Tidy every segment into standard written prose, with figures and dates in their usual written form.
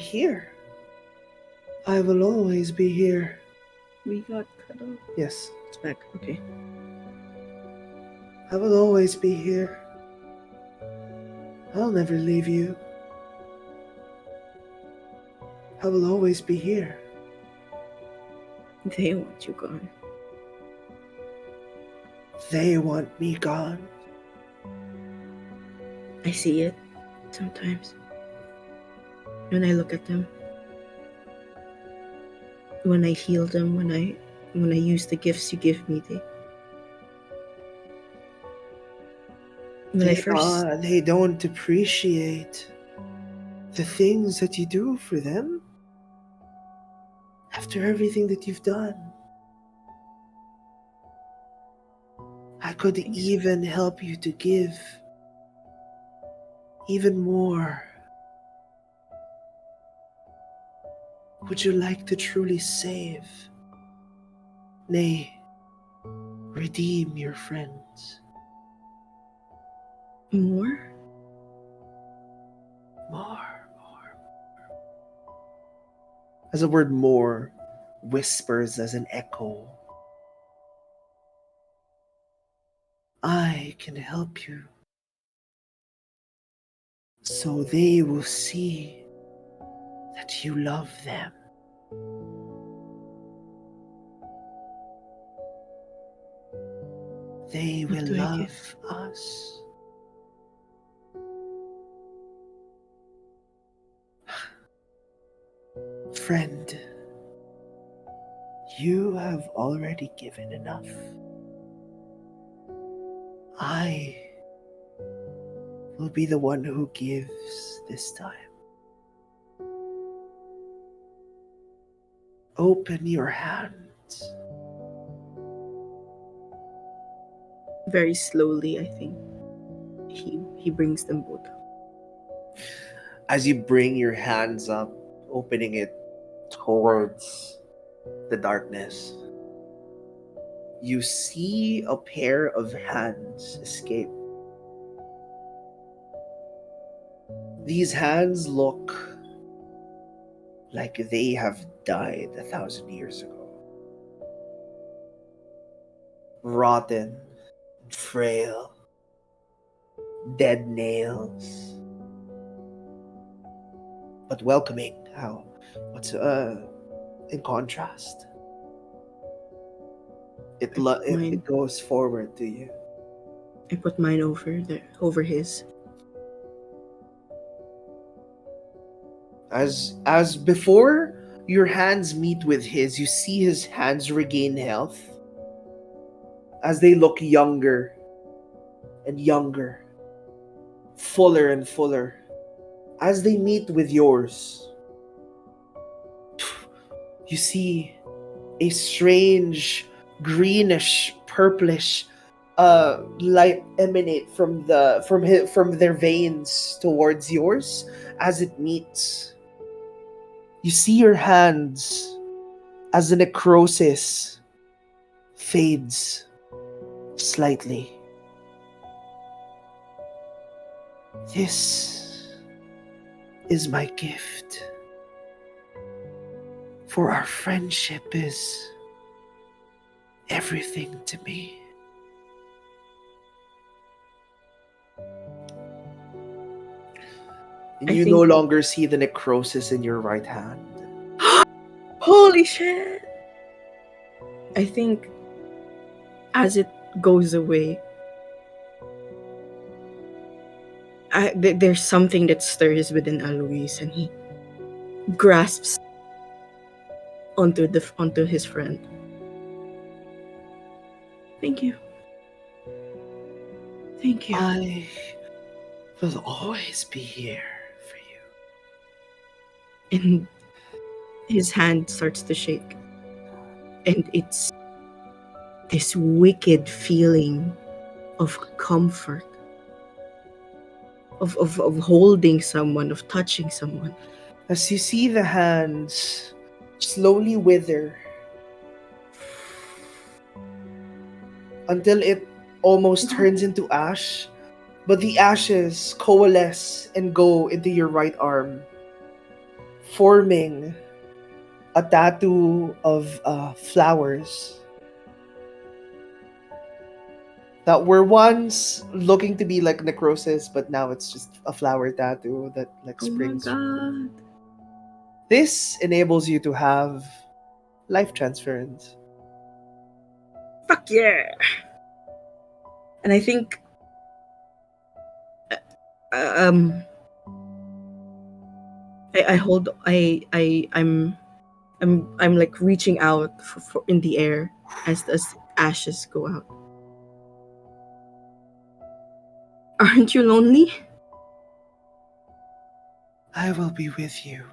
here. I will always be here. We got cut off. Yes, It's back. Okay. I will always be here. I'll never leave you. I will always be here. They want you gone. They want me gone. I see it sometimes. When I look at them. When I heal them, when I use the gifts you give me, They don't appreciate the things that you do for them after everything that you've done. I could even help you to give even more. Would you like to truly save? Nay, redeem your friends. More? As the word more whispers as an echo, I can help you. So they will see that you love them. They will love us. Friend, you have already given enough. I will be the one who gives this time. Open your hands. Very slowly, I think. He brings them both up. As you bring your hands up, opening it towards the darkness, you see a pair of hands escape. These hands look like they have died 1,000 years ago. Rotten, frail, dead nails. But welcoming, in contrast. It goes forward to you. I put mine over his. As before your hands meet with his, you see his hands regain health as they look younger and younger, fuller and fuller. As they meet with yours, you see a strange greenish purplish light emanate from their veins towards yours. As it meets, you see your hands as the necrosis fades slightly. This is my gift, for our friendship is everything to me. And you no longer see the necrosis in your right hand. Holy shit! I think as it goes away, there's something that stirs within Alois, and he grasps onto his friend. Thank you. Thank you. I will always be here for you. And his hand starts to shake. And it's this wicked feeling of comfort, of holding someone, of touching someone. As you see the hands slowly wither until it almost turns into ash, but the ashes coalesce and go into your right arm, forming a tattoo of flowers that were once looking to be like necrosis, but now it's just a flower tattoo that like Oh my springs. god. This enables you to have life transference. Fuck yeah. And I think um I hold I'm like reaching out for in the air as ashes go out. Aren't you lonely? I will be with you.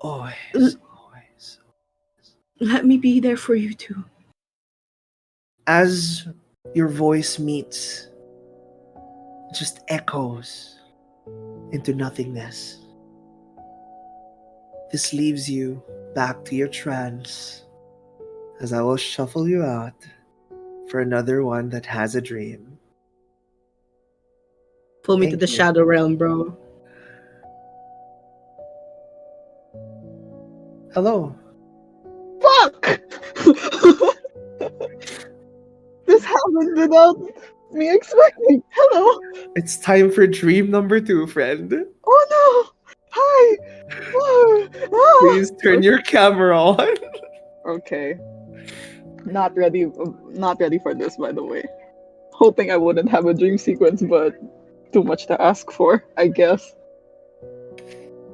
Always, L- always. Let me be there for you too. As your voice meets, it just echoes into nothingness. This leaves you back to your trance as I will shuffle you out for another one that has a dream. Pull me to Thank the you. shadow realm, bro. Hello. Fuck! This happened without me expecting. Hello. It's time for dream number 2, friend. Oh no. Hi. Oh, ah. Please turn your camera on. Okay. Not ready. Not ready for this, by the way. Hoping I wouldn't have a dream sequence, but too much to ask for, I guess.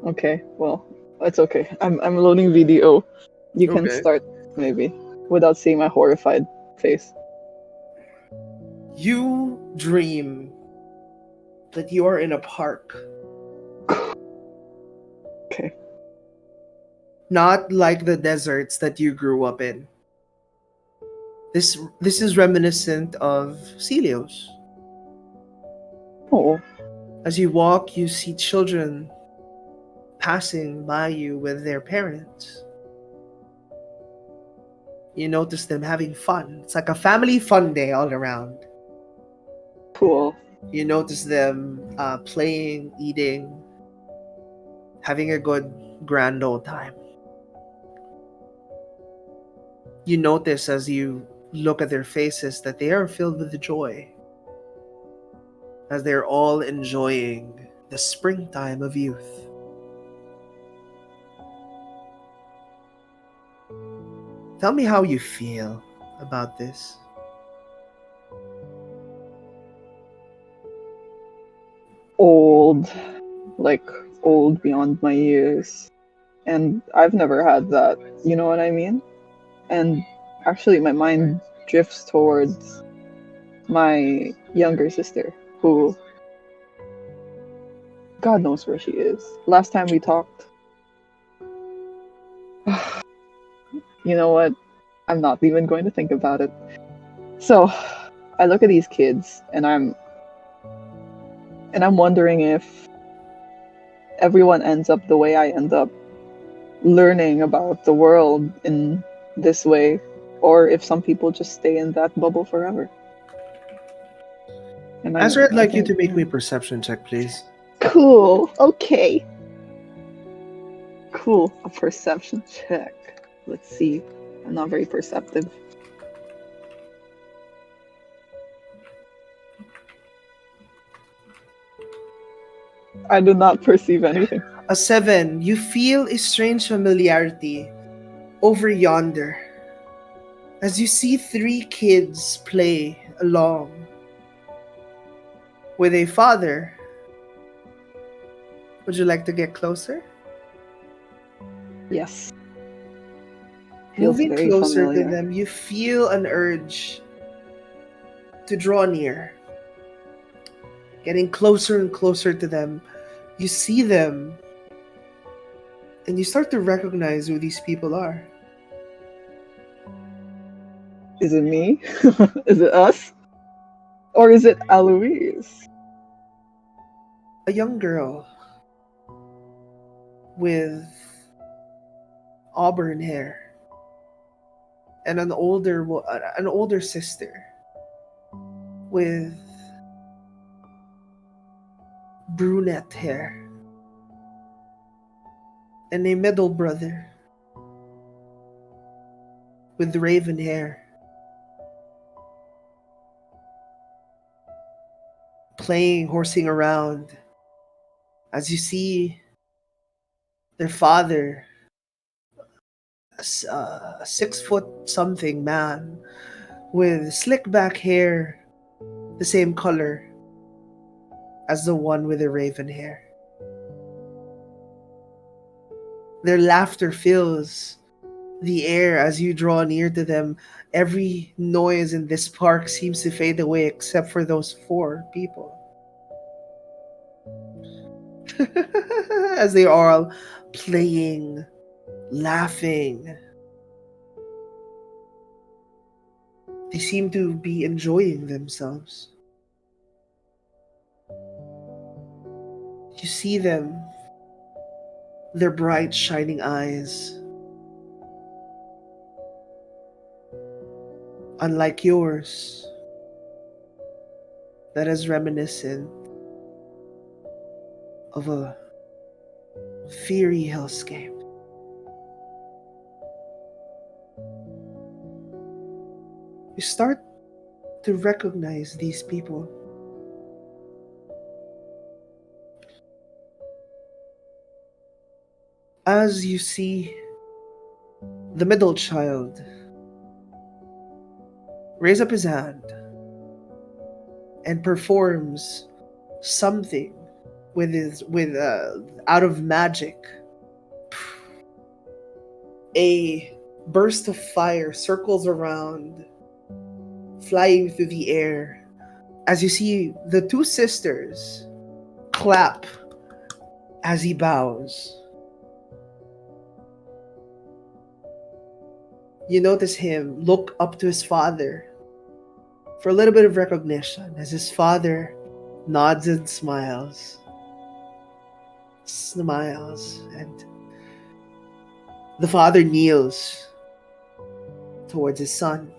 Okay. Well, it's okay. I'm loading video. You can Okay. start maybe without seeing my horrified face. You dream that you are in a park. Okay. Not like the deserts that you grew up in. This is reminiscent of Celios. Oh. As you walk, you see children passing by you with their parents. You notice them having fun. It's like a family fun day all around. Cool. You notice them playing, eating, having a good grand old time. You notice as you look at their faces that they are filled with joy, as they're all enjoying the springtime of youth. Tell me how you feel about this. Old, like old beyond my years. And I've never had that, you know what I mean? And actually, my mind drifts towards my younger sister, who God knows where she is. Last time we talked, you know what? I'm not even going to think about it. So, I look at these kids and I'm wondering if everyone ends up the way I end up, learning about the world in this way, or if some people just stay in that bubble forever. And Azra, I'd I like you think, to make me a perception check, please. cool. Okay. Cool. A perception check. Let's see. I'm not very perceptive. I do not perceive anything. A 7. You feel a strange familiarity over yonder as you see 3 kids play along with a father. Would you like to get closer? Yes. Feels Moving very closer to familiar. them, you feel an urge to draw near. Getting closer and closer to them, you see them and you start to recognize who these people are. Is it me? Is it us? Or is it Aloise? A young girl with auburn hair and an older sister with brunette hair. and a middle brother with raven hair, playing, horsing around, as you see their father, a 6 foot something man with slick back hair, the same color as the one with the raven hair. Their laughter fills the air as you draw near to them. Every noise in this park seems to fade away except for those four people. As they are all playing, laughing. They seem to be enjoying themselves. You see them, their bright, shining eyes. Unlike yours, that is reminiscent of a fiery hellscape. You start to recognize these people. As you see the middle child raise up his hand and performs something with out of magic. A burst of fire circles around, flying through the air, as you see the two sisters clap as he bows. You notice him look up to his father for a little bit of recognition as his father nods and smiles. And the father kneels towards his son,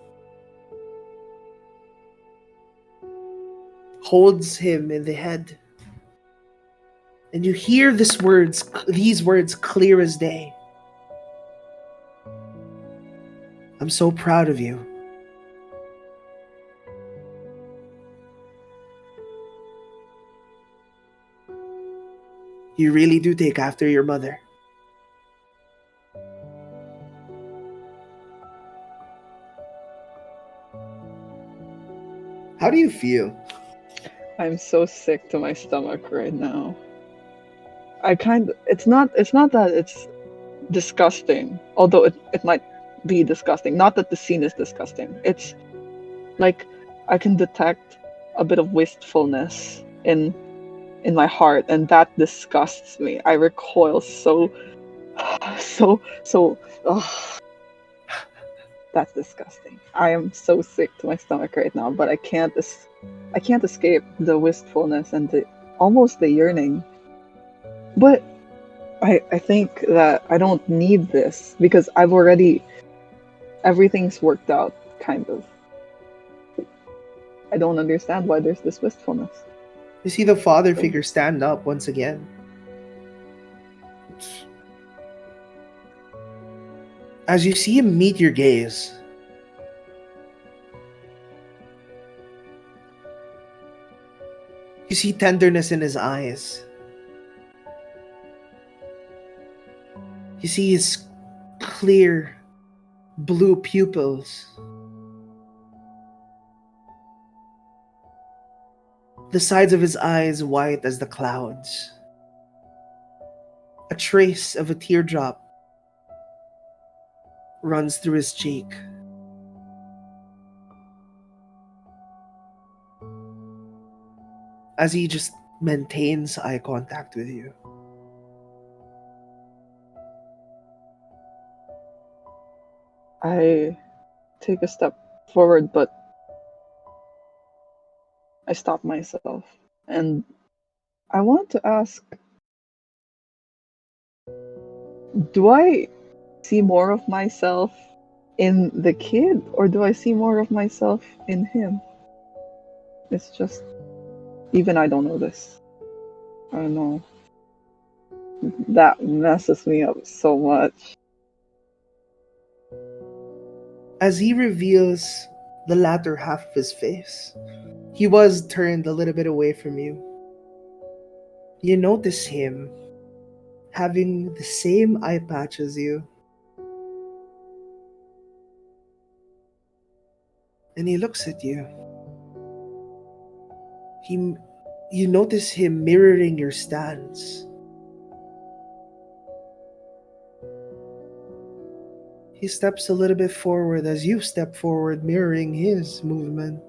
holds him in the head, and you hear these words clear as day. I'm so proud of you. You really do take after your mother. How do you feel? I'm so sick to my stomach right now. It's not that it's disgusting, although it might be disgusting. Not that the scene is disgusting. It's like I can detect a bit of wistfulness in my heart, and that disgusts me. I recoil so ugh, that's disgusting. I am so sick to my stomach right now, but I can't escape the wistfulness and almost the yearning. But I think that I don't need this because everything's worked out, kind of. I don't understand why there's this wistfulness. You see the father figure stand up once again. As you see him meet your gaze, you see tenderness in his eyes. You see his clear blue pupils. The sides of his eyes white as the clouds. A trace of a teardrop runs through his cheek. As he just maintains eye contact with you. I take a step forward, but I stop myself. And I want to ask, do I see more of myself in the kid, or do I see more of myself in him? It's just, even I don't know this. I don't know. That messes me up so much. As he reveals the latter half of his face, he was turned a little bit away from you. You notice him having the same eye patch as you, and he looks at you. He, you notice him mirroring your stance. He steps a little bit forward as you step forward, mirroring his movement.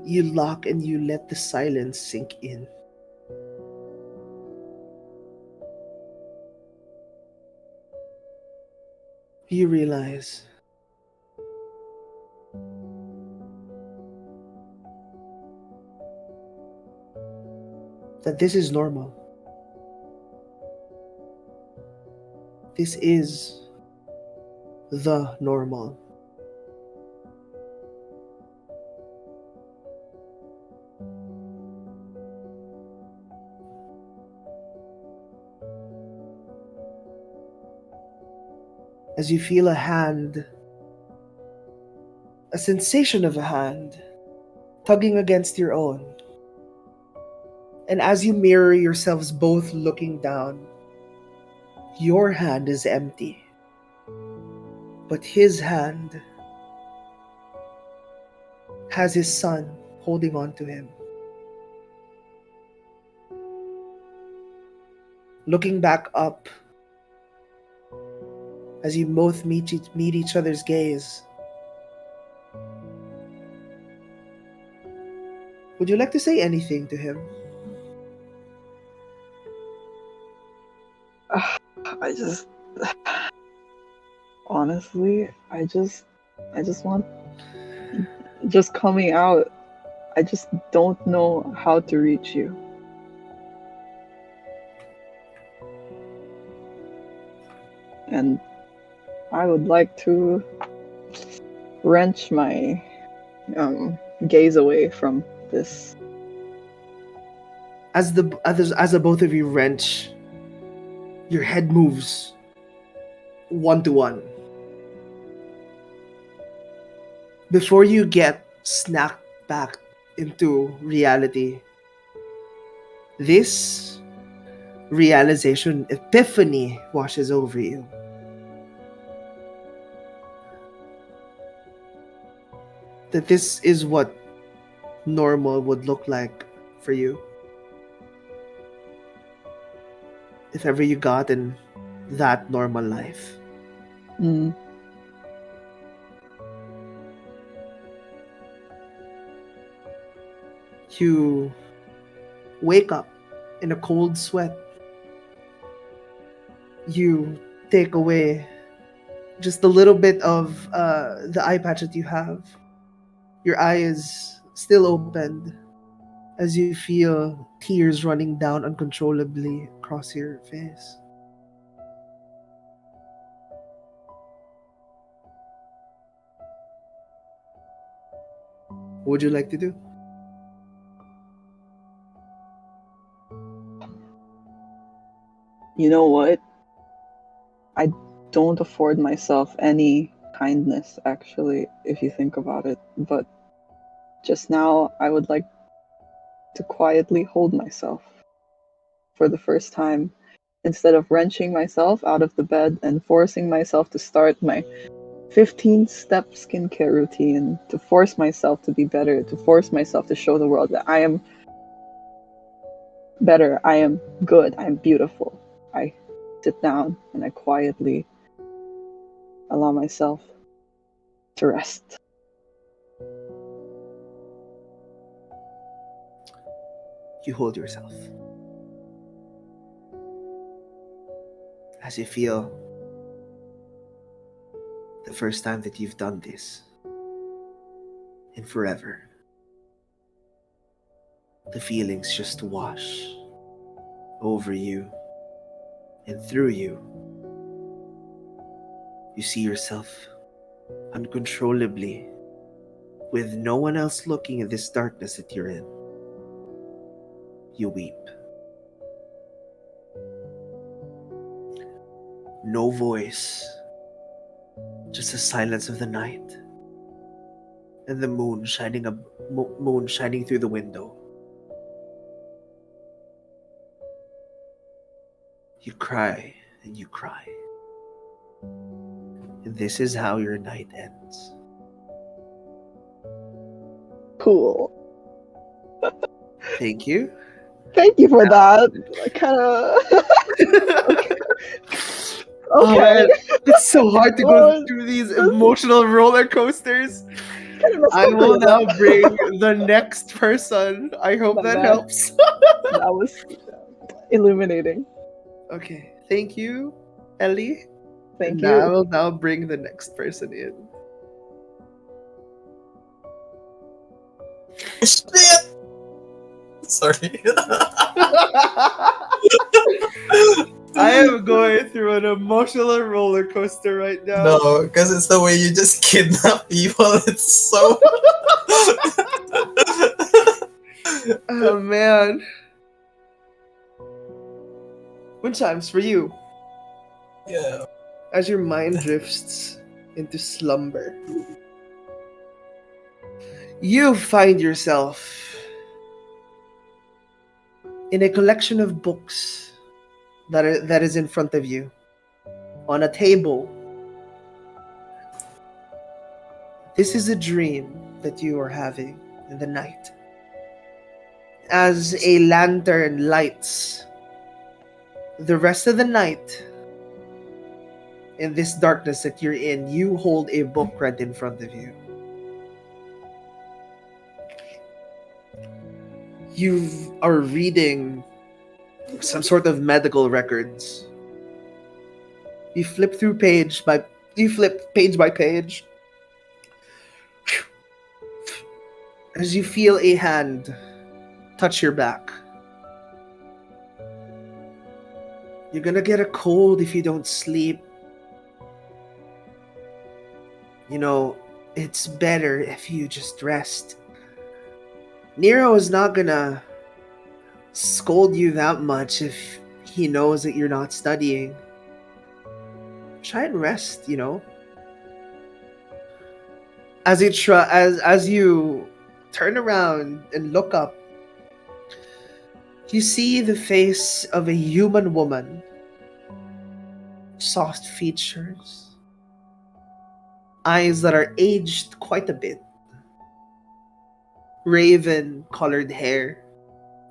You lock and you let the silence sink in. You realize that this is normal. This is the normal. As you feel a hand, a sensation of a hand tugging against your own. And as you mirror yourselves both looking down, your hand is empty. But his hand has his son holding on to him. Looking back up, as you both meet each other's gaze, would you like to say anything to him? I just honestly, I just want just coming out. I just don't know how to reach you. And I would like to wrench my gaze away from this. As the both of you wrench, your head moves one to one. Before you get snapped back into reality, this realization, epiphany, washes over you. That this is what normal would look like for you. If ever you got in that normal life. Mm. You wake up in a cold sweat. You take away just a little bit of the eye patch that you have. Your eye is still opened as you feel tears running down uncontrollably across your face. What would you like to do? You know what? I don't afford myself any kindness, actually, if you think about it. But just now, I would like to quietly hold myself for the first time instead of wrenching myself out of the bed and forcing myself to start my 15-step skincare routine, to force myself to be better, to force myself to show the world that I am better, I am good, I am beautiful. I sit down and I quietly allow myself to rest. You hold yourself. As you feel the first time that you've done this in forever. The feelings just wash over you and through you. You see yourself uncontrollably with no one else looking at this darkness that you're in, you weep. No voice, just the silence of the night and the moon shining through the window. You cry and you cry. And this is how your night ends. Cool. Thank you. Thank you for that. I kind of. Oh Okay. man, it's so hard to go Well, through these this emotional roller coasters. kind of I will appropriate. now bring the next person. I hope My that bad. helps. That was illuminating. Okay, thank you, Ellie. Thank And I you. will now bring the next person in. Shit! Sorry. I am going through an emotional roller coaster right now. No, because it's the way you just kidnap people. It's so. Oh man. Moonshimes, for you, Yeah. as your mind drifts into slumber, you find yourself in a collection of books that is in front of you on a table. This is a dream that you are having in the night. As a lantern lights the rest of the night in this darkness that you're in, you hold a book right in front of you. You are reading some sort of medical records. You flip page by page as you feel a hand touch your back. You're gonna get a cold if you don't sleep. You know, it's better if you just rest. Nero is not gonna scold you that much if he knows that you're not studying. Try and rest, you know. As you turn around and look up, you see the face of a human woman. Soft features, eyes that are aged quite a bit, raven colored hair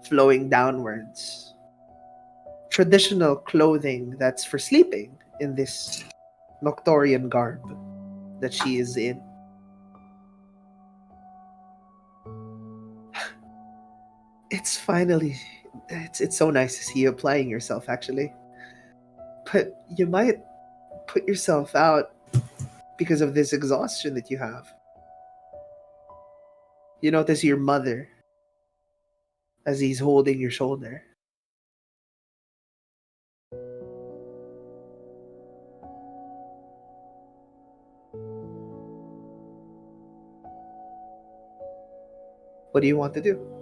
flowing downwards, traditional clothing that's for sleeping in this Nocturian garb that she is in. It's finally, it's so nice to see you applying yourself actually. But you might put yourself out because of this exhaustion that you have. You notice your mother as he's holding your shoulder. What do you want to do?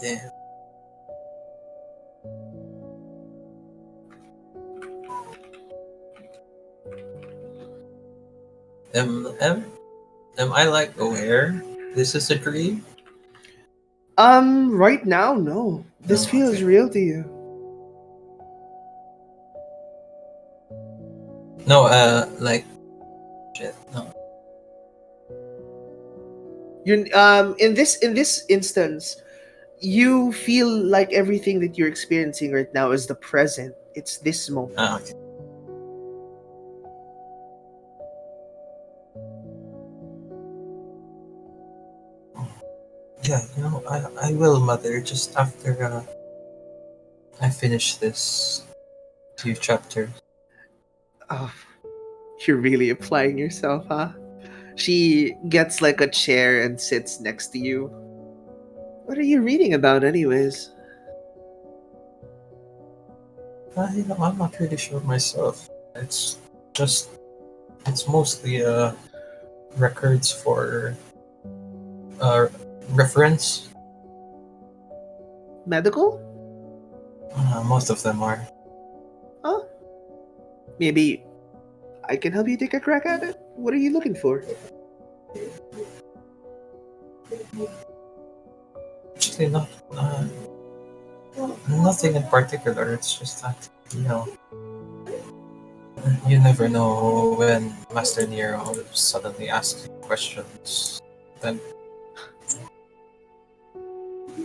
Yeah. Am, am, am I like aware this is a dream? Right now, no. This No, feels okay. real to you. No, like. Shit, no. You're in this instance, you feel like everything that you're experiencing right now is the present. It's this moment. Ah, okay. Yeah, I will, mother, just after I finish this few chapters. Oh, you're really applying yourself, huh? She gets like a chair and sits next to you. What are you reading about, anyways? I'm not really sure myself. It's just, it's mostly records for uh, reference. Medical? Most of them are. Huh? Maybe I can help you take a crack at it? What are you looking for? Actually, not nothing in particular. It's just that, you know, you never know when Master Nero suddenly asks you questions. Then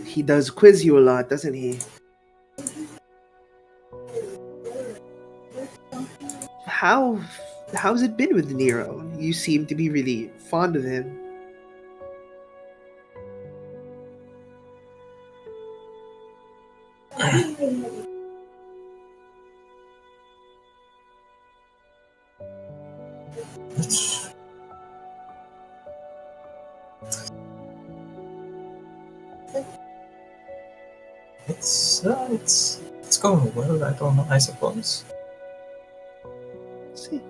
He does quiz you a lot, doesn't he? How how's it been with Nero? You seem to be really fond of him. it's it's going well. I don't know. I suppose. See.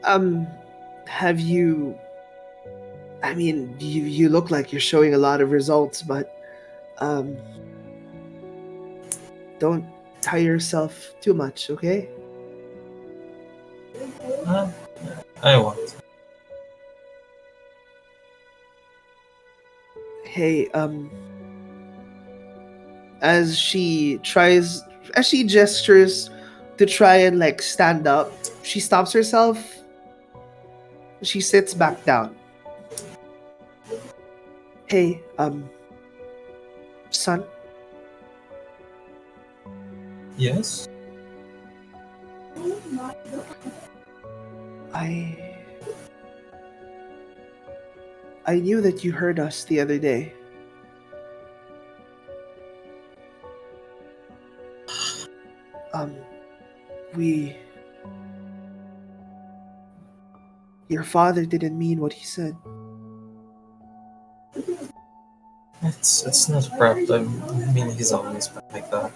Um have you I mean, you look like you're showing a lot of results, but um don't tire yourself too much, okay? Uh, I won't. Hey, as she gestures to try and like stand up, she stops herself. She sits back down. Hey, son, Yes. I I knew that you heard us the other day. Um, we your father didn't mean what he said. It's not a problem. I mean, he's always been like that.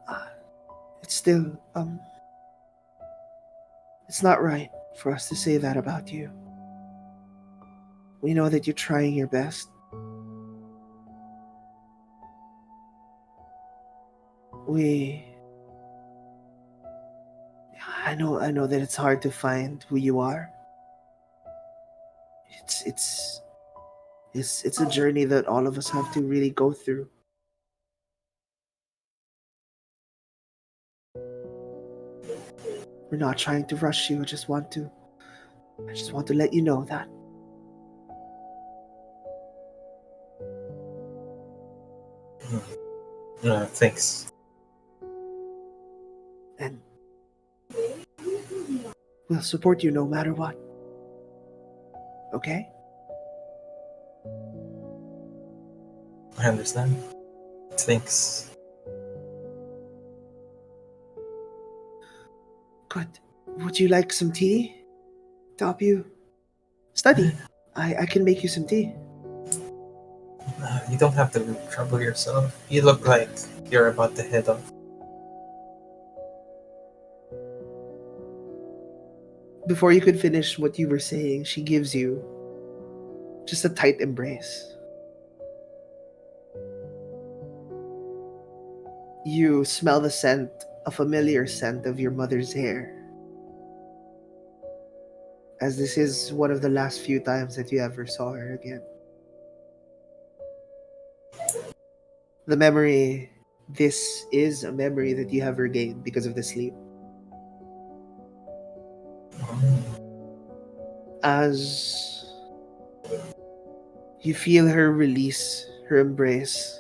Uh, it's still it's not right for us to say that about you. We know that you're trying your best. We I know that it's hard to find who you are. It's it's it's a journey that all of us have to really go through. We're not trying to rush you. I just want to let you know that. Thanks. And we'll support you no matter what. Okay? I understand. Thanks. Good. Would you like some tea to help you study? I can make you some tea. You don't have to trouble yourself. You look like you're about to head off. Before you could finish what you were saying, she gives you just a tight embrace. You smell the scent, a familiar scent of your mother's hair, as this is one of the last few times that you ever saw her again. The memory, this is a memory that you have regained because of the sleep. As you feel her release, her embrace,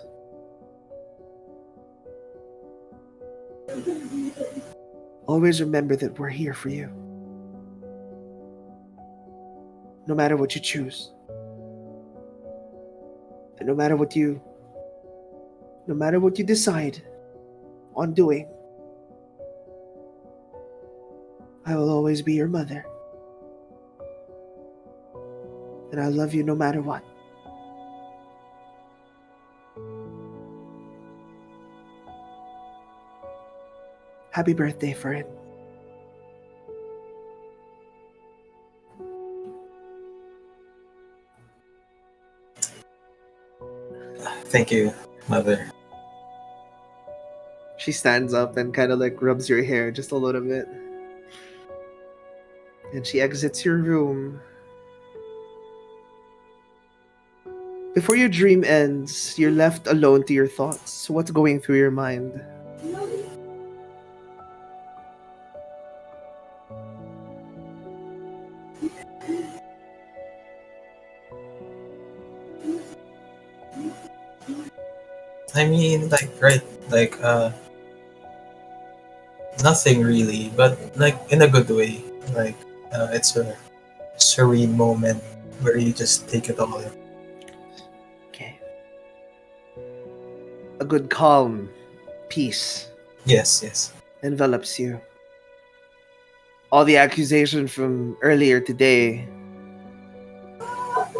always remember that we're here for you. No matter what you choose. And no matter what you decide on doing, I will always be your mother. And I love you no matter what. Happy birthday for it. Thank you, mother. She stands up and kind of like rubs your hair just a little bit. And she exits your room. Before your dream ends, you're left alone to your thoughts. What's going through your mind? I mean, like, right, like, nothing really, but like in a good way. Like, it's a serene moment where you just take it all in. Okay. A good calm, peace Yes, yes. envelops you. All the accusation from earlier today,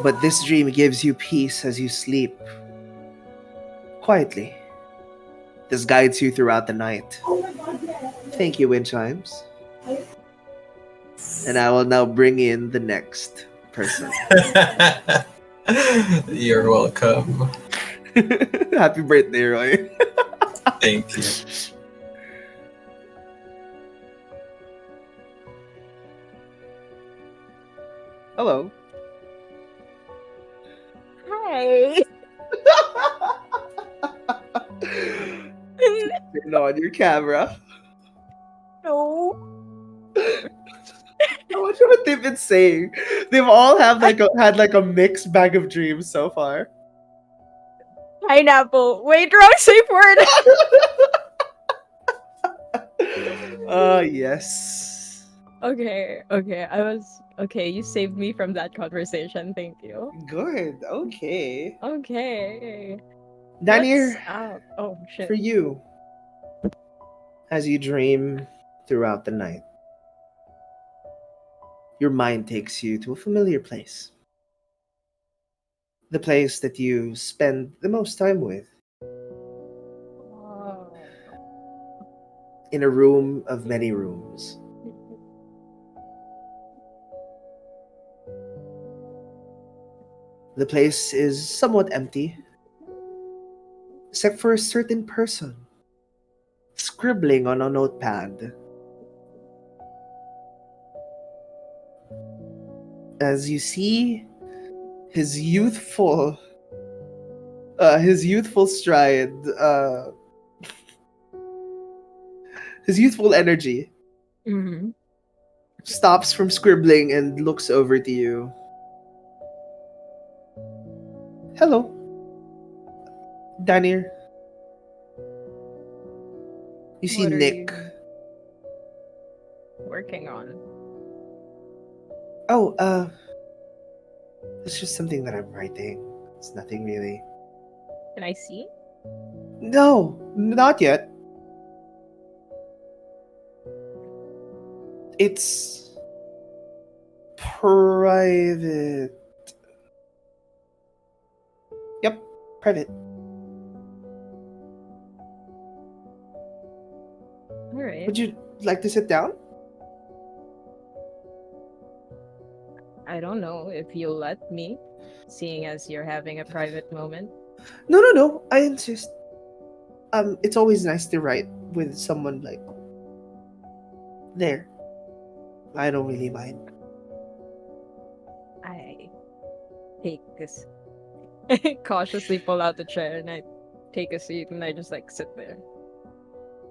but this dream gives you peace as you sleep quietly. This guides you throughout the night. Thank you, Wind Chimes. And I will now bring in the next person. You're welcome. Happy birthday, Roy. Thank you. Hello. Hi. Turn on your camera. No. I wonder what they've been saying. They've all had like a mixed bag of dreams so far. Pineapple. Wait, wrong safe word. Yes. Okay. Okay. You saved me from that conversation. Thank you. Good. Okay. Okay. Daniel, What's up? Oh shit. for you, as you dream throughout the night, your mind takes you to a familiar place. The place that you spend the most time with. Oh. In a room of many rooms. The place is somewhat empty, except for a certain person scribbling on a notepad. As you see his youthful stride, his youthful energy Mm-hmm. stops from scribbling and looks over to you. Hello, Daniel. You see What are Nick. you working on? Oh, it's just something that I'm writing. It's nothing really. Can I see? No, not yet. It's private. Yep, private. All right. Would you like to sit down? I don't know if you'll let me, seeing as you're having a private moment. No, no, no. I insist. It's always nice to write with someone like there. I don't really mind. I take this cautiously pull out the chair and I take a seat and I just like sit there.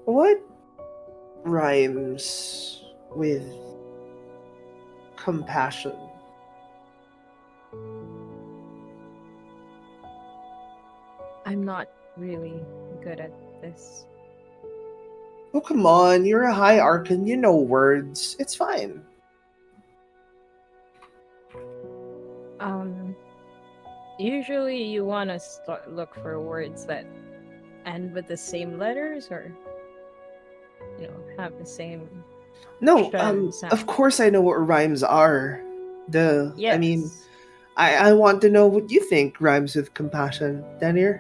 What rhymes with compassion? I'm not really good at this. Oh, come on. You're a high arcan. You know words. It's fine. Um, Usually you want to look for words that end with the same letters or, have the same No, sound. of course I know what rhymes are. I mean, Yes. I want to know what you think rhymes with compassion, Daniel.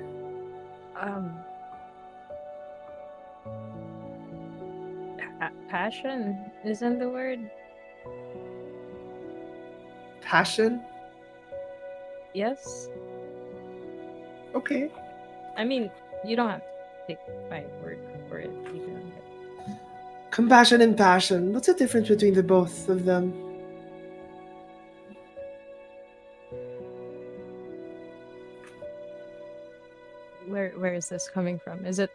Um, Passion isn't the word. Passion? Yes. Okay. I mean, you don't have to take my word for it either. Compassion and passion. What's the difference between the both of them? Where is this coming from? Is it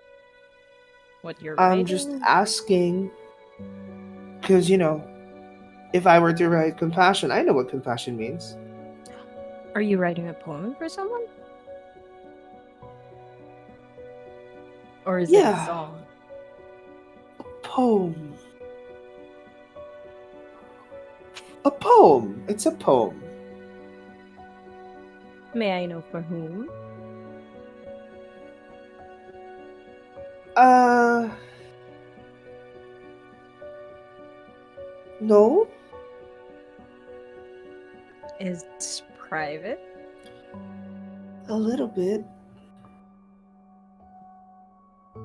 what you're I'm writing? just asking because, if I were to write compassion, I know what compassion means. Are you writing a poem for someone? Or is it a Yeah. song? Poem. A poem. It's a poem. May I know for whom? Uh. No? Is private? A little bit.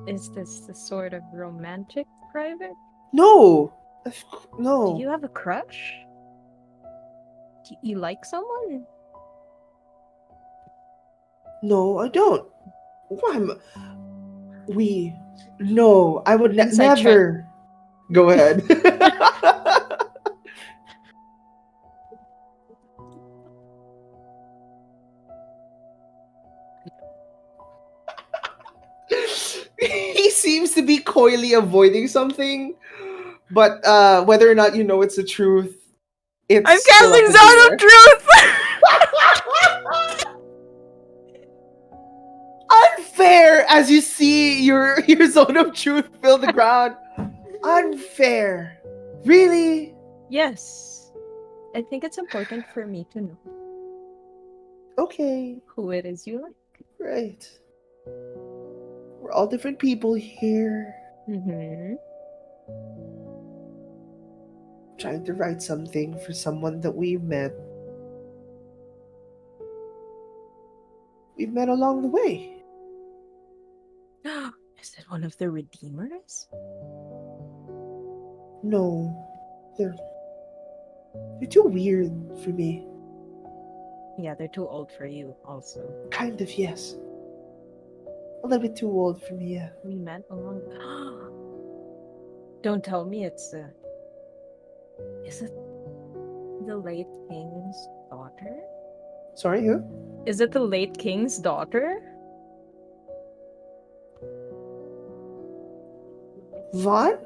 Is this the sort of romantic private? No! Do No. you have a crush? Do you like someone? No, I don't. Why am we? No, I would Inside never. Go ahead. He seems to be coyly avoiding something, but whether or not you know it's the truth, it's I'm still up casting in Zone the of air. Truth! Unfair, as you see your zone of truth fill the ground. Unfair. Really? Yes. I think it's important for me to know Okay, who it is you like. right. We're all different people here. Mm-hmm. Trying to write something for someone that we've met. We've met along the way. Is it one of the Redeemers? No, they're too weird for me. Yeah, they're too old for you, also. Kind of, yes. A little bit too old for me, yeah. We met along. Don't tell me it's Is it the late king's daughter? Sorry, who? Is it the late king's daughter? Vaughn?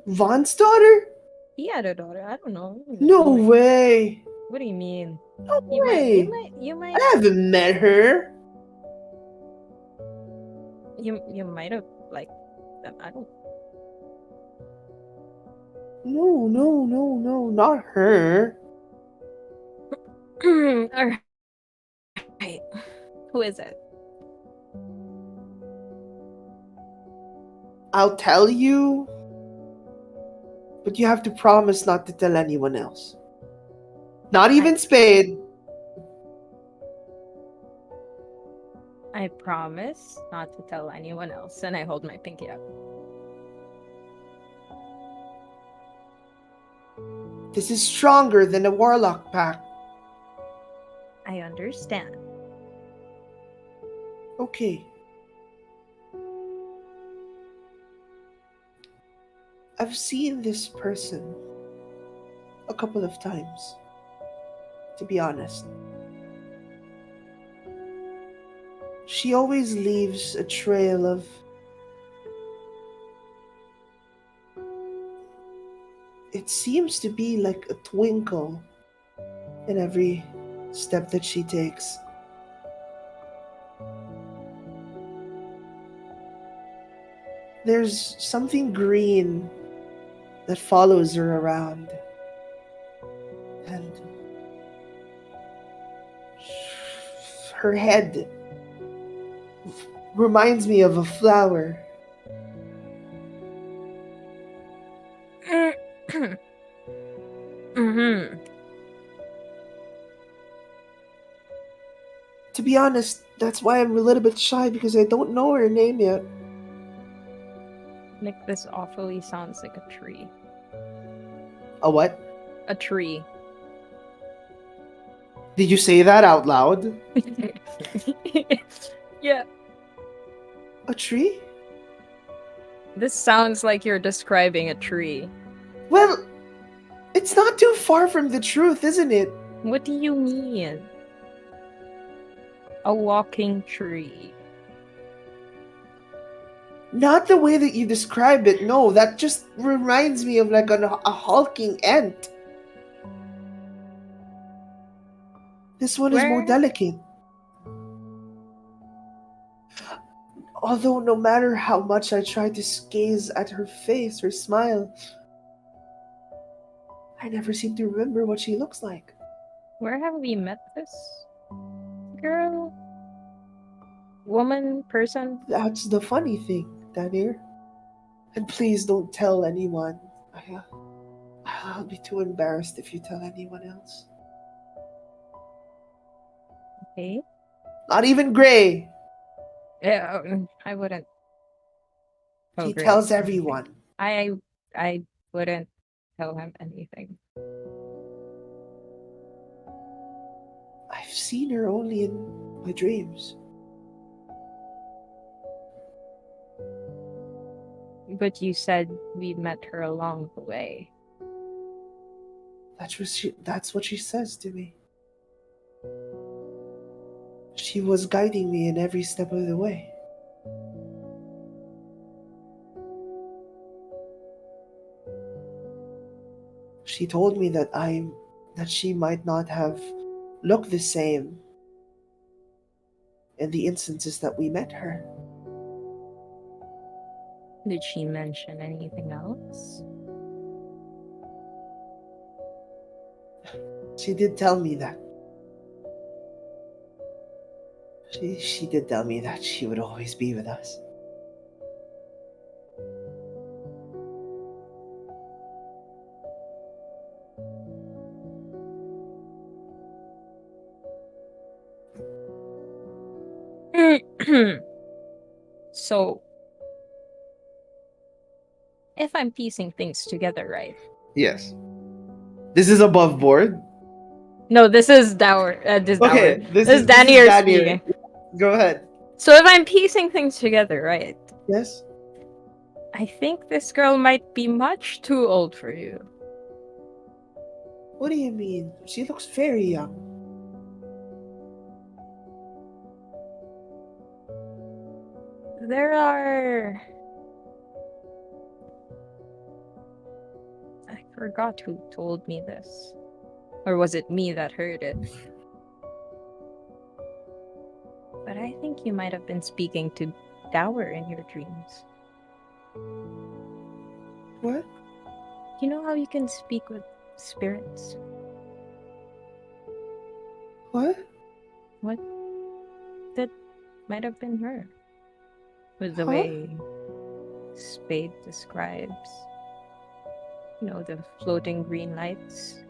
Vaughn's daughter? He had a daughter. I don't know. No way. What do you mean? No You way. might, I haven't met her. you might have like them. I don't. No, not her. All right. Who is it? I'll tell you, but you have to promise not to tell anyone else. Not even Spade. I promise not to tell anyone else, and I hold my pinky up. This is stronger than a warlock pact. I understand. Okay. I've seen this person a couple of times, to be honest. She always leaves a trail of... It seems to be like a twinkle in every step that she takes. There's something green that follows her around. And her head reminds me of a flower. Mm-hmm. To be honest, that's why I'm a little bit shy because I don't know her name yet. Like, this awfully sounds like a tree. A what? A tree. Did you say that out loud? Yeah. A tree? This sounds like you're describing a tree. Well, it's not too far from the truth, isn't it? What do you mean? A walking tree. Not the way that you describe it. No, that just reminds me of like a hulking ant. This one is more Where? delicate. Although no matter how much I try to gaze at her face, her smile, I never seem to remember what she looks like. Where have we met this girl? Woman? Person? That's the funny thing, Danir. And please don't tell anyone. I'll be too embarrassed if you tell anyone else. Okay. Not even Gray. Yeah, I wouldn't. Oh, He great. tells everyone. I wouldn't tell him anything. I've seen her only in my dreams. But you said we met her along the way. That's what she says to me. She was guiding me in every step of the way. She told me that she might not have looked the same in the instances that we met her. Did she mention anything else? She did tell me that. She did tell me that she would always be with us. So, if I'm piecing things together right. Yes. This is above board. No, this is Dower. Okay, This is Danny here speaking. Go ahead. So if I'm piecing things together right, Yes? I think this girl might be much too old for you. What do you mean? She looks very young. There are... I forgot who told me this. Or was it me that heard it? But I think you might have been speaking to Dower in your dreams. What? You know how you can speak with spirits? What? What? That might have been her. With the Huh? way Spade describes, you know, the floating green lights.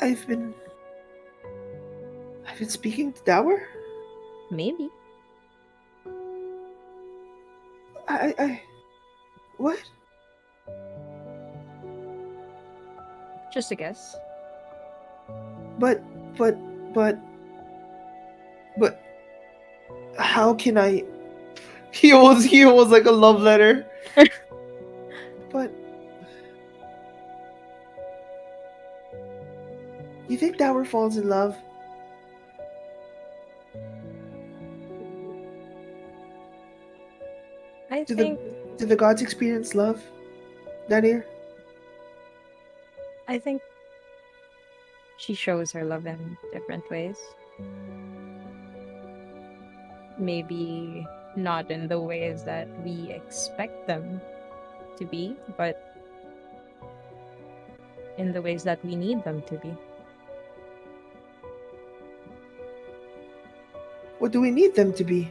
I've been speaking to Dower? Maybe. What? Just a guess. But, but, but, but, how can I? He was like a love letter. But, you think Dower falls in love? I Do think the gods experience love, Danir? I think she shows her love in different ways. Maybe not in the ways that we expect them to be, but in the ways that we need them to be. What do we need them to be?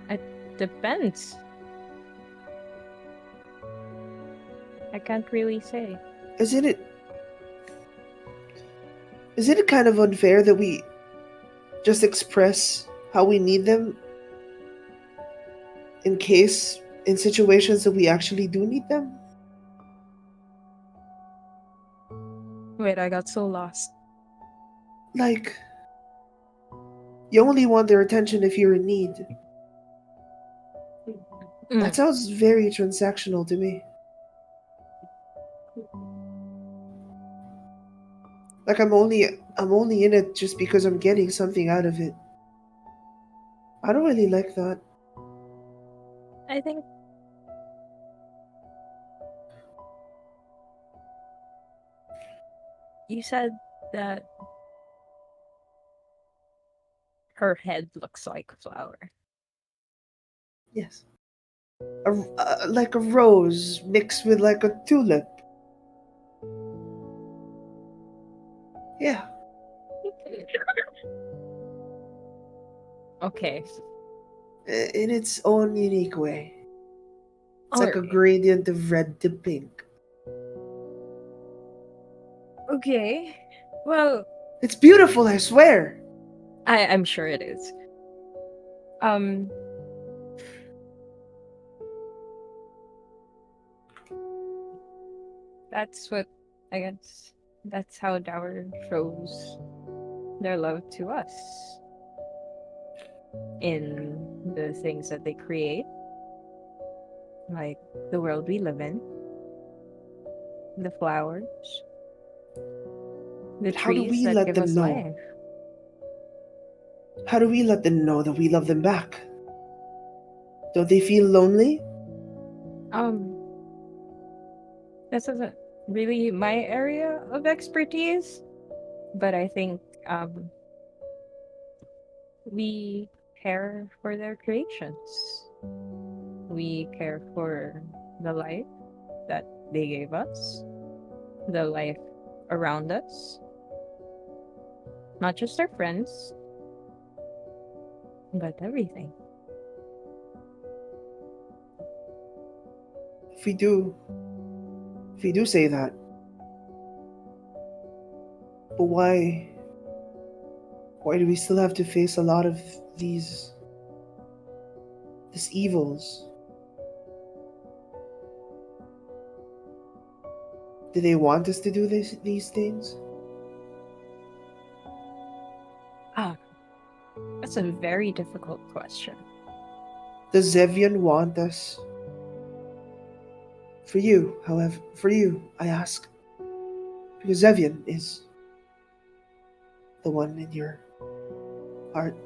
It depends. I can't really say. Isn't it kind of unfair that we just express how we need them in case, in situations that we actually do need them. Wait, I got so lost. Like, you only want their attention if you're in need. That Mm. sounds very transactional to me. Like I'm only in it just because I'm getting something out of it. I don't really like that. I think you said that her head looks like a flower. Yes. Like a rose mixed with like a tulip. Yeah. Okay. In its own unique way. It's like a Alright. gradient of red to pink. Okay. Well, It's beautiful, I swear. I'm sure it is. Um, that's what I guess. That's how Dower shows their love to us in the things that they create, like the world we live in, the flowers, the How do trees we that let give them us know? life. How do we let them know that we love them back? Don't they feel lonely? Um, this isn't really my area of expertise, but I think we care for their creations. We care for the life that they gave us, the life around us, not just our friends, but everything. If we do, if we do say that, but why do we still have to face a lot of these evils? Do they want us to do these things? Ah, that's a very difficult question. Does Zevian want us? For you, however, for you, I ask. Because Zevian is the one in your heart.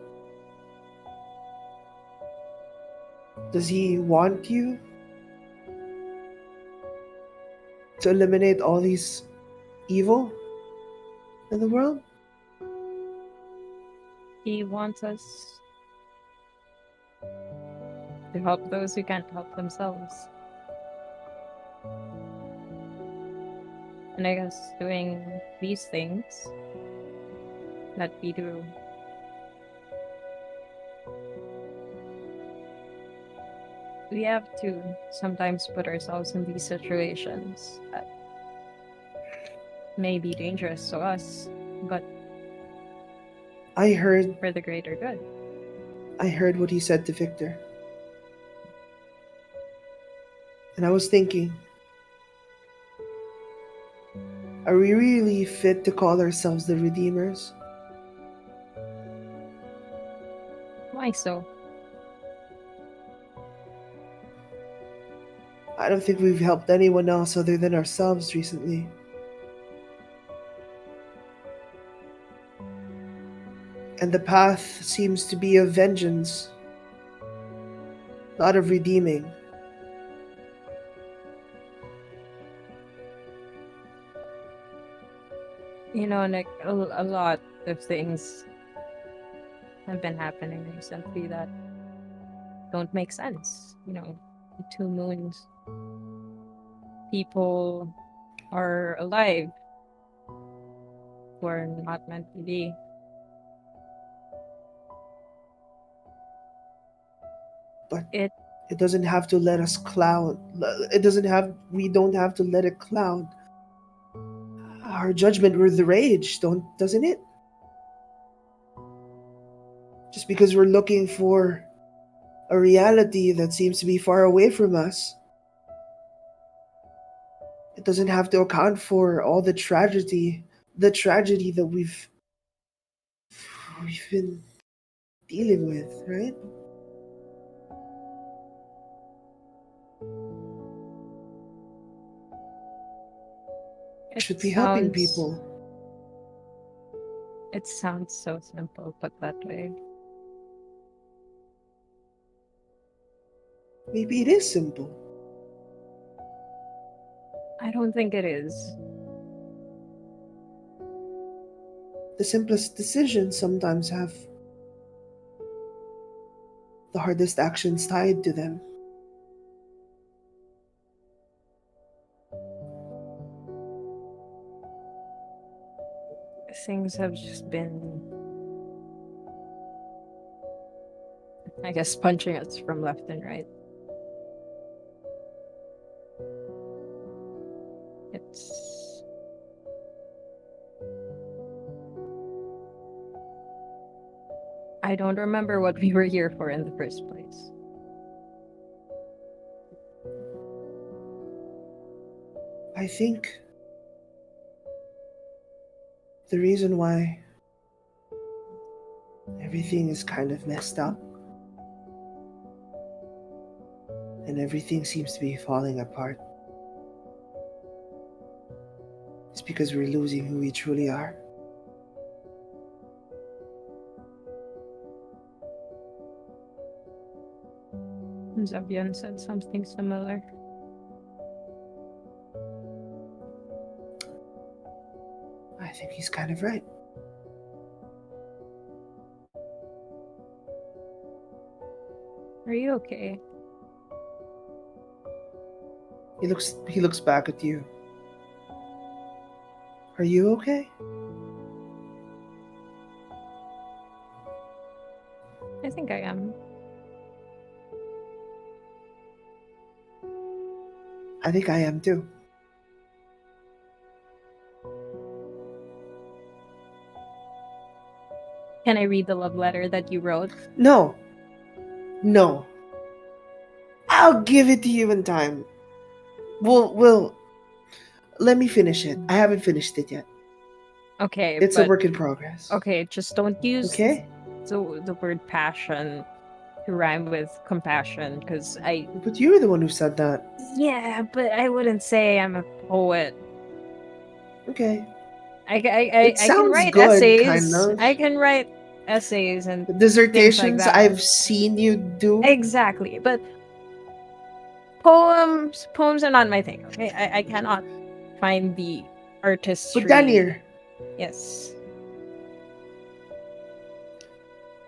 Does he want you to eliminate all these evil in the world? He wants us to help those who can't help themselves. And I guess doing these things that we do, we have to sometimes put ourselves in these situations that may be dangerous to us, but I heard for the greater good. I heard what he said to Victor. And I was thinking, are we really fit to call ourselves the Redeemers? Why so? I don't think we've helped anyone else other than ourselves recently. And the path seems to be of vengeance, not of redeeming. You know, like a lot of things have been happening recently that don't make sense. You know, the two moons, people are alive who are not meant to be. But It it doesn't have to let us cloud. It doesn't have. We don't have to let it cloud our judgment with the rage, doesn't it? Just because we're looking for a reality that seems to be far away from us. It doesn't have to account for all the tragedy that we've been dealing with, right? We It should be helping sounds people. it sounds so simple put that way. Maybe it is simple. I don't think it is. The simplest decisions sometimes have the hardest actions tied to them. Things have just been, I guess, punching us from left and right. It's I don't remember what we were here for in the first place. I think the reason why everything is kind of messed up and everything seems to be falling apart is because we're losing who we truly are. Zabian said something similar. I think he's kind of right. Are you okay? He looks back at you. Are you okay? I think I am. I think I am too. Can I read the love letter that you wrote? No. No. I'll give it to you in time. We'll let me finish it. I haven't finished it yet. Okay, It's a but work in progress. okay, just don't use Okay? the word passion to rhyme with compassion, because But you were the one who said that. yeah, but I wouldn't say I'm a poet. Okay. I It can sounds write good, kind essays. of. I can write essays and The things like dissertations that. I've seen you do. Exactly, but poems are not my thing. Okay, I cannot find the But artistry. Daniel, Yes,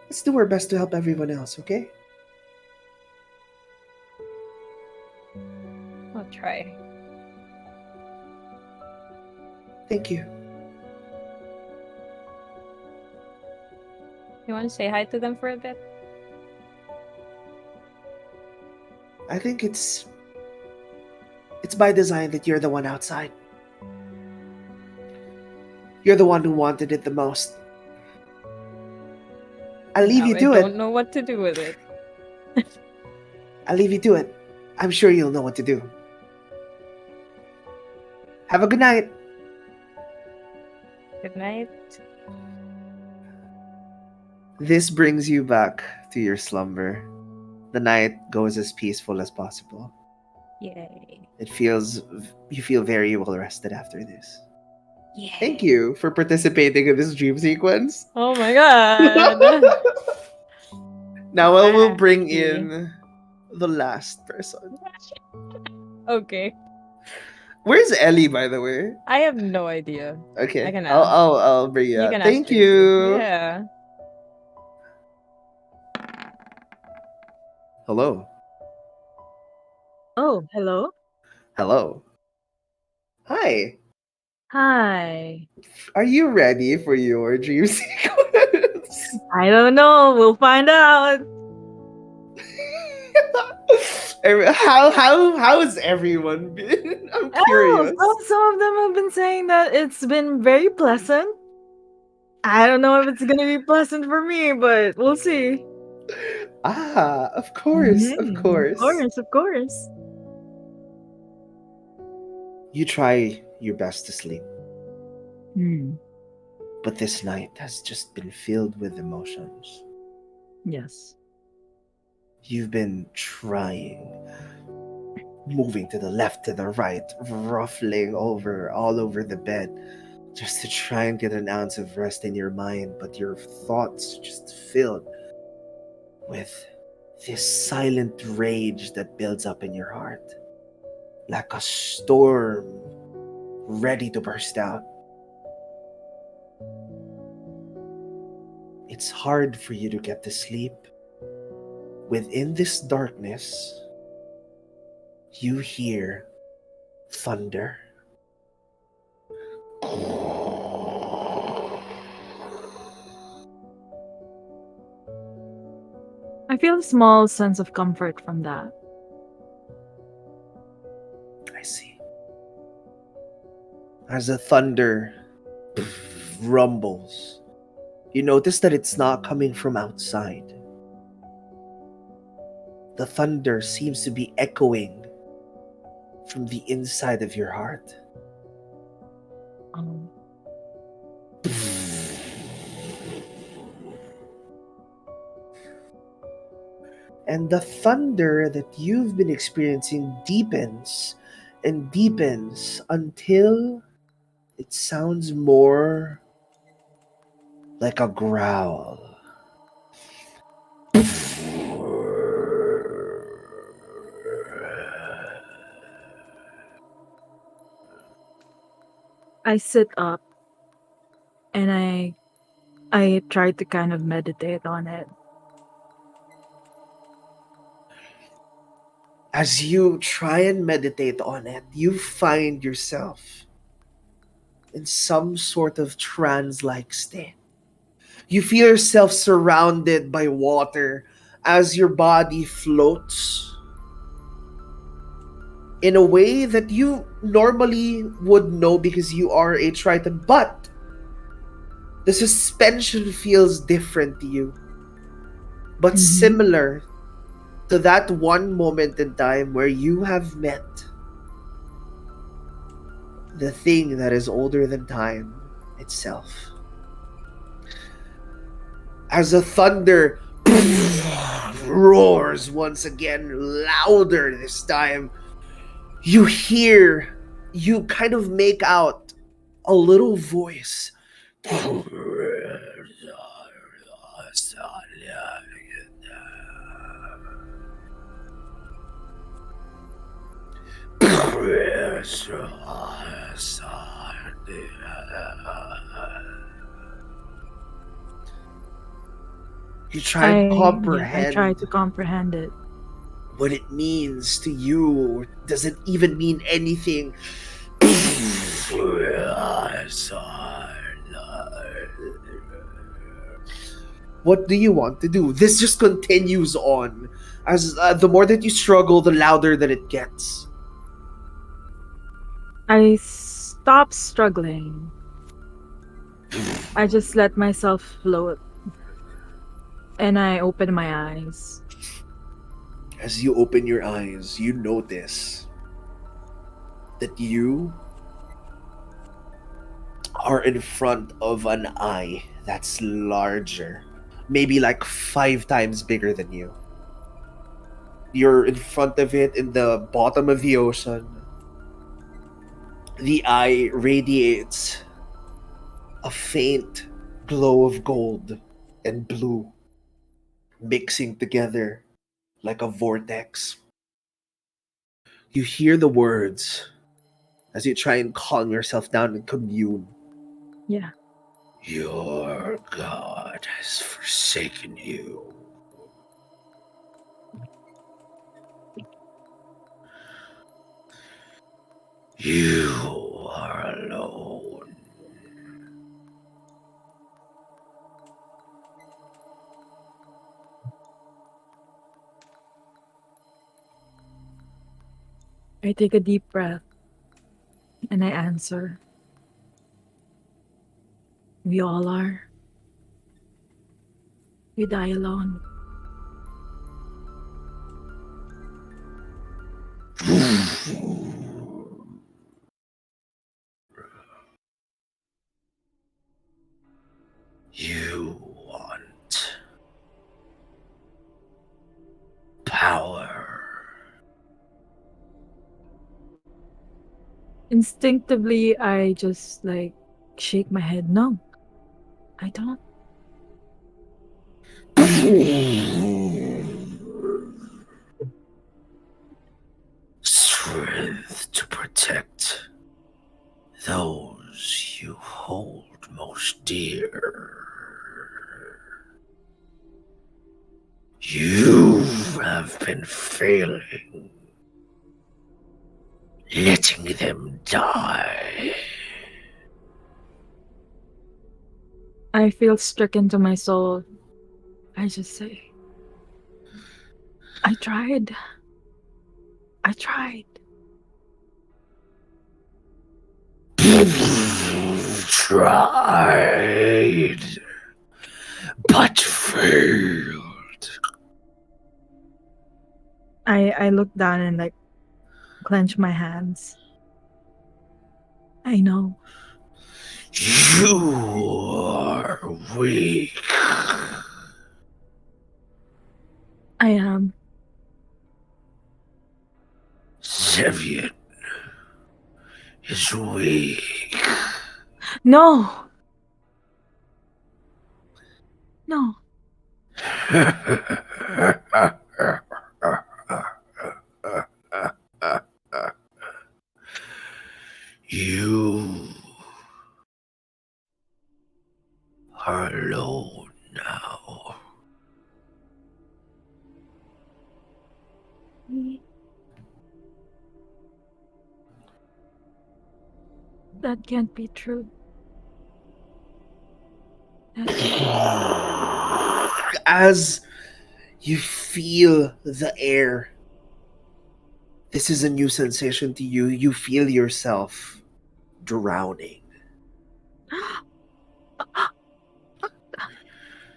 let's do our best to help everyone else, okay? I'll try. Thank you. You want to say hi to them for a bit? I think it's by design that you're the one outside. You're the one who wanted it the most. I'll leave Now you I to it. don't know what to do with it. I'll leave you to it. I'm sure you'll know what to do. Have a good night. Good night. This brings you back to your slumber. The night goes as peaceful as possible. Yay. You feel very well rested after this. Yay. Thank you for participating in this dream sequence. Oh my god. Now I will bring Happy. in the last person. Okay. Where's Ellie, by the way? I have no idea. Okay, I can I'll ask. I'll bring you You out. can ask Thank Tracy. you. Yeah. Hello. Oh, hello. Hello. Hi. Hi. Are you ready for your dream sequence? I don't know. We'll find out. How has everyone been? I'm curious. Some of them have been saying that it's been very pleasant. I don't know if it's gonna be pleasant for me, but we'll see. Ah, of course, of Mhm. Of course. course, of course. You try your best to sleep, Mm. but this night has just been filled with emotions. Yes. You've been trying, moving to the left, to the right, ruffling over all over the bed, just to try and get an ounce of rest in your mind, but your thoughts just filled with this silent rage that builds up in your heart, like a storm ready to burst out. It's hard for you to get to sleep. Within this darkness, you hear thunder. I feel a small sense of comfort from that. I see. As the thunder rumbles, you notice that it's not coming from outside. The thunder seems to be echoing from the inside of your heart. Um, And the thunder that you've been experiencing deepens and deepens until it sounds more like a growl. I sit up and I try to kind of meditate on it. As you try and meditate on it, you find yourself in some sort of trance like state. You feel yourself surrounded by water as your body floats in a way that you normally would know because you are a Triton, but the suspension feels different to you, but Mhm. similar to that one moment in time where you have met the thing that is older than time itself. As the thunder roars once again, louder this time, you hear, you kind of make out a little voice. You try and I try comprehend to comprehend it. what it means to you, or does it even mean anything? What do you want to do? This just continues on. As the more that you struggle, the louder that it gets. I stop struggling. I just let myself float and I open my eyes. As you open your eyes, you notice that you are in front of an eye that's larger, maybe like 5 times bigger than you. You're in front of it in the bottom of the ocean. The eye radiates a faint glow of gold and blue mixing together like a vortex. You hear the words as you try and calm yourself down and commune. Yeah. Your God has forsaken you. You are alone. I take a deep breath and I answer. We all are. We die alone. You want power. Instinctively, I just like shake my head. No, I don't. Strength to protect those you hold most dear. You have been failing, letting them die. I feel stricken to my soul. I just say, I tried. I tried. Tried, but failed. I look down and like clench my hands. I know. You are weak. I am. Zevian is weak. No. No. You are alone now. That can't be true. That can't. As you feel the air, this is a new sensation to you. You feel yourself drowning.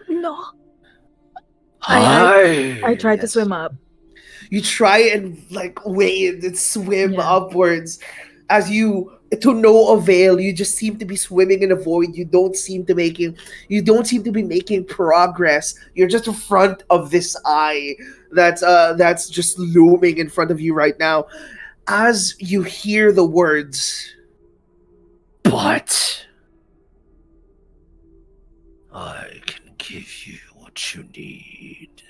No. I tried to Yes. swim up. You try and like wade and swim Yeah. upwards as you to no avail. You just seem to be swimming in a void. You don't seem to be making progress. You're just in front of this eye that's just looming in front of you right now. As you hear the words, but I can give you what you need.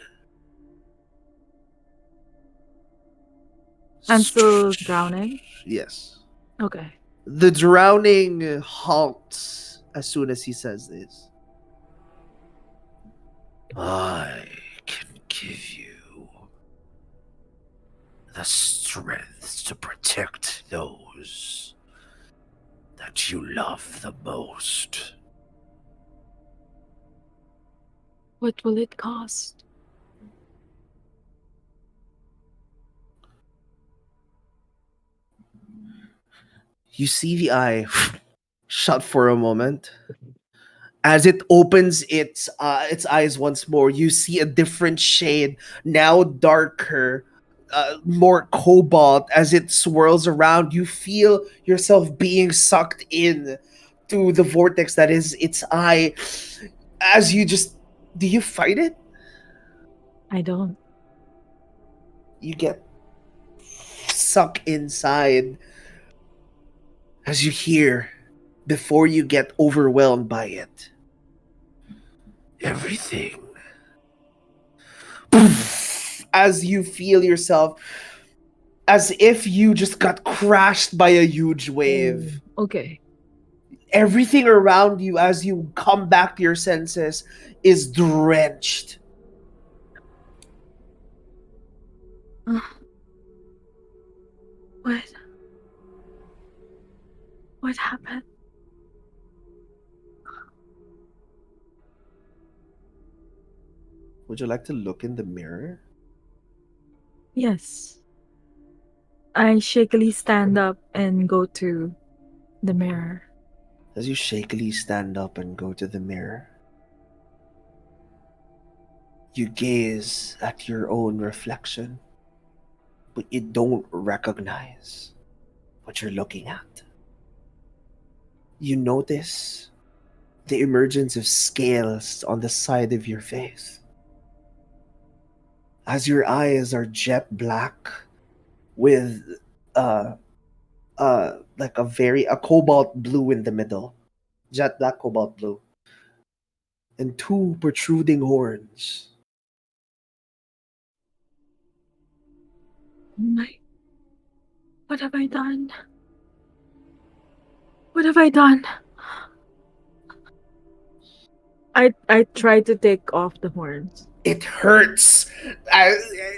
I'm still drowning. Yes. Okay. The drowning halts as soon as he says this. I can give you the strength to protect those that you love the most. What will it cost? You see the eye shut for a moment. As it opens its eyes once more, you see a different shade, now darker, more cobalt. As it swirls around, you feel yourself being sucked in to the vortex that is its eye. As you just do you fight it? I don't. You get sucked inside as you hear before you get overwhelmed by it. Everything. As you feel yourself as if you just got crashed by a huge wave. Okay. Everything around you as you come back to your senses is drenched. Uh, what? What happened? Would you like to look in the mirror? Yes. I shakily stand up and go to the mirror. As you shakily stand up and go to the mirror, you gaze at your own reflection. but you don't recognize what you're looking at. You notice the emergence of scales on the side of your face. As your eyes are jet black with uh like a cobalt blue in the middle. Jet black cobalt blue. And two protruding horns. My, what have I done? What have I done? I tried to take off the horns. It hurts. Uh,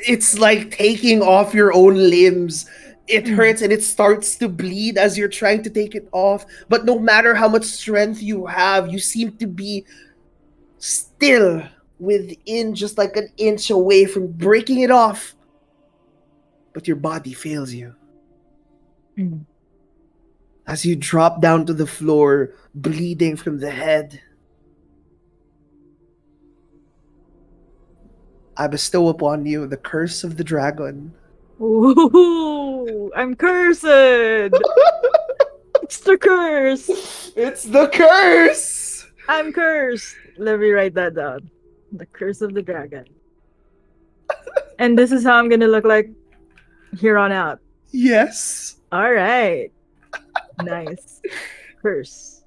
it's like taking off your own limbs. It hurts and it starts to bleed as you're trying to take it off. But no matter how much strength you have, you seem to be still within just like an inch away from breaking it off. But your body fails you. Mm. As you drop down to the floor, bleeding from the head, I bestow upon you the curse of the dragon. Ooh, I'm cursed. It's the curse. It's the curse! I'm cursed. Let me write that down. The curse of the dragon. And this is how I'm gonna look like here on out. Yes. All right. Nice. Curse.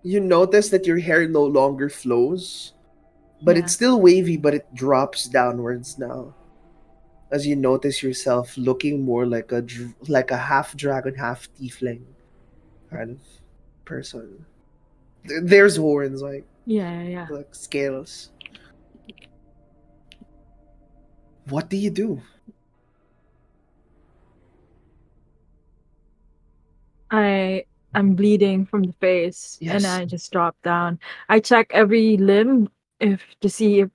You notice that your hair no longer flows, but Yeah. it's still wavy, but it drops downwards now. As you notice yourself looking more like like a half dragon, half tiefling kind of person. There's horns, Yeah. like scales. What do you do? I'm bleeding from the face and Yes. I just drop down. I check every limb if to see if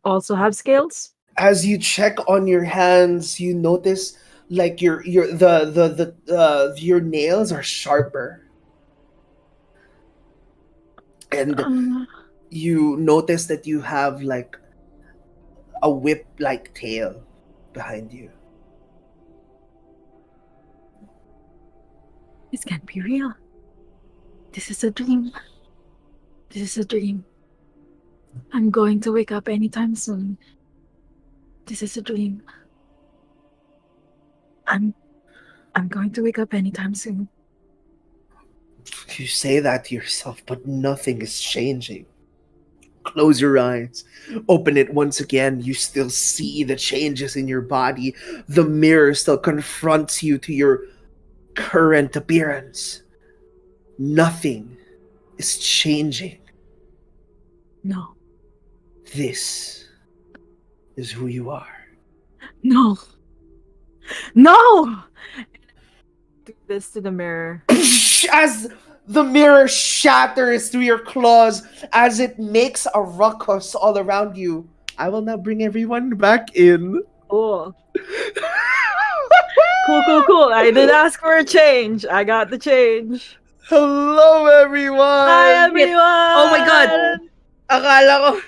also have scales. As you check on your hands, you notice like your nails are sharper, and Uh, you notice that you have like a whip-like tail behind you. this can't be real. This is a dream. This is a dream. I'm going to wake up anytime soon. This is a dream. I'm I'm going to wake up anytime soon. You say that to yourself, but nothing is changing. Close your eyes. Open it once again. You still see the changes in your body. The mirror still confronts you to your current appearance. Nothing is changing. No. This is who you are. No. No. Do this to the mirror. As the mirror shatters through your claws, as it makes a ruckus all around you. I will now bring everyone back in. Cool. Cool. I did ask for a change. I got the change. Hello, everyone! Hi, everyone. Oh my God. Akala ko.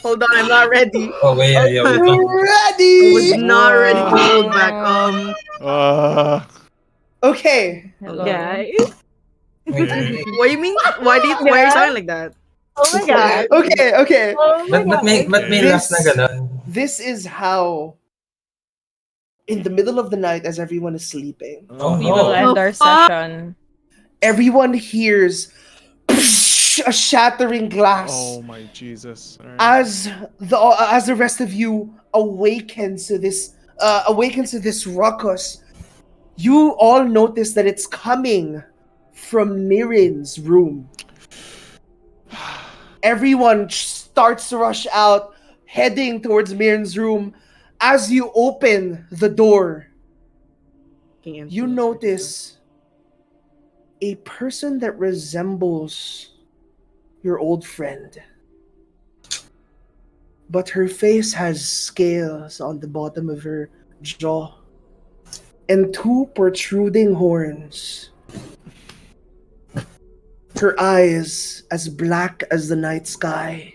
Hold on, I'm not ready. Oh, wait, yeah, wait lang. Ready! I was not ready to hold back. Okay. Hello. Guys. Wait, wait. What do you mean? Why are you sounding like that? Oh my god. Okay. Oh my But may This- last na ganon. This is how, in the middle of the night, as everyone is sleeping, Oh, We will no. end Oh, our fuck. session. everyone hears a shattering glass. Oh my Jesus! Alright. As the rest of you awakens to this ruckus, you all notice that it's coming from Mirin's room. Everyone starts to rush out, heading towards Mirin's room. As you open the door, you notice a person that resembles your old friend. But her face has scales on the bottom of her jaw and two protruding horns. Her eyes as black as the night sky,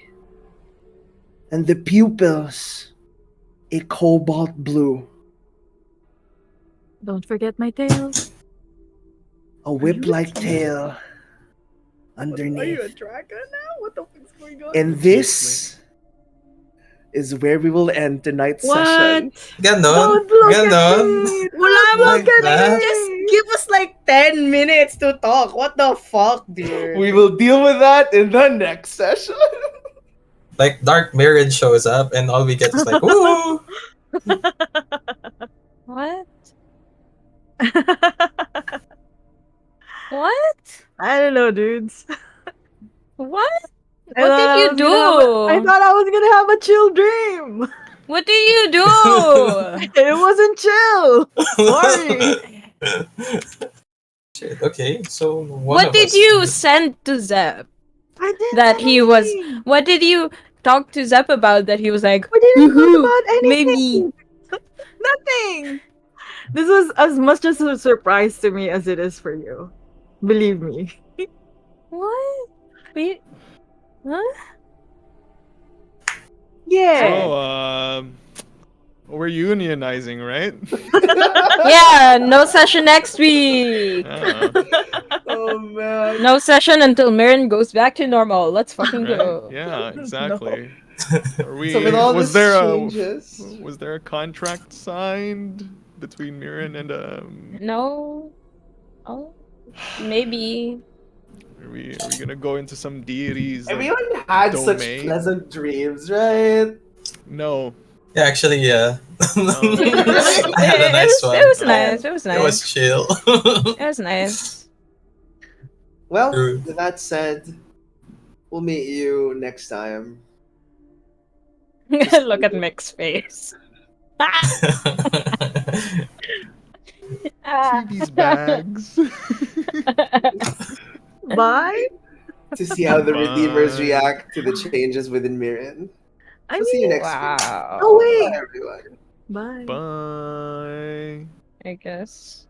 and the pupils a cobalt blue, Don't forget my tail. a whip-like tail Are you a underneath. dragon now? What the fuck's going on? And this is where we will end tonight's What? session. Ganon. Don't look at Ganon. me! Wala Don't mo. Like look at that? me! Just give us like 10 minutes to talk. What the fuck, dude? We will deal with that in the next session. Like Dark Mirren shows up and all we get is like, woo! What? What? I don't know, dudes. What? I What thought did I you was gonna have I do? thought I was gonna have a chill dream. What did you do? It wasn't chill. Sorry. Shit, okay, so one What of did us. you send to Zep? I didn't That say he was. anything. What did you talk to Zep about? That he was like, We didn't talk "Woohoo, about anything. maybe." Nothing. This was as much as a surprise to me as it is for you. Believe me. What? Wait. Huh? Yeah. So, we're unionizing, right? Yeah, no session next week. Yeah. Oh man. No session until Mirren goes back to normal. Let's fucking Right? go. Yeah, exactly. Are we, So with all was this there changes, was there a contract signed between Mirren and No. Oh, maybe. are we gonna go into some deities? everyone had such domain? pleasant dreams, right? No. Yeah, actually, yeah. It, I had a nice one. it was nice. It was It was nice. chill. It was nice. Well, True. with that said, we'll meet you next time. Look at Mick's face. See these bags. Bye. To see how the Redeemers Bye. react to the changes within Mirren. I We'll see you mean, next week. Wow. oh Bye, wait. everyone. Bye. Bye. I guess.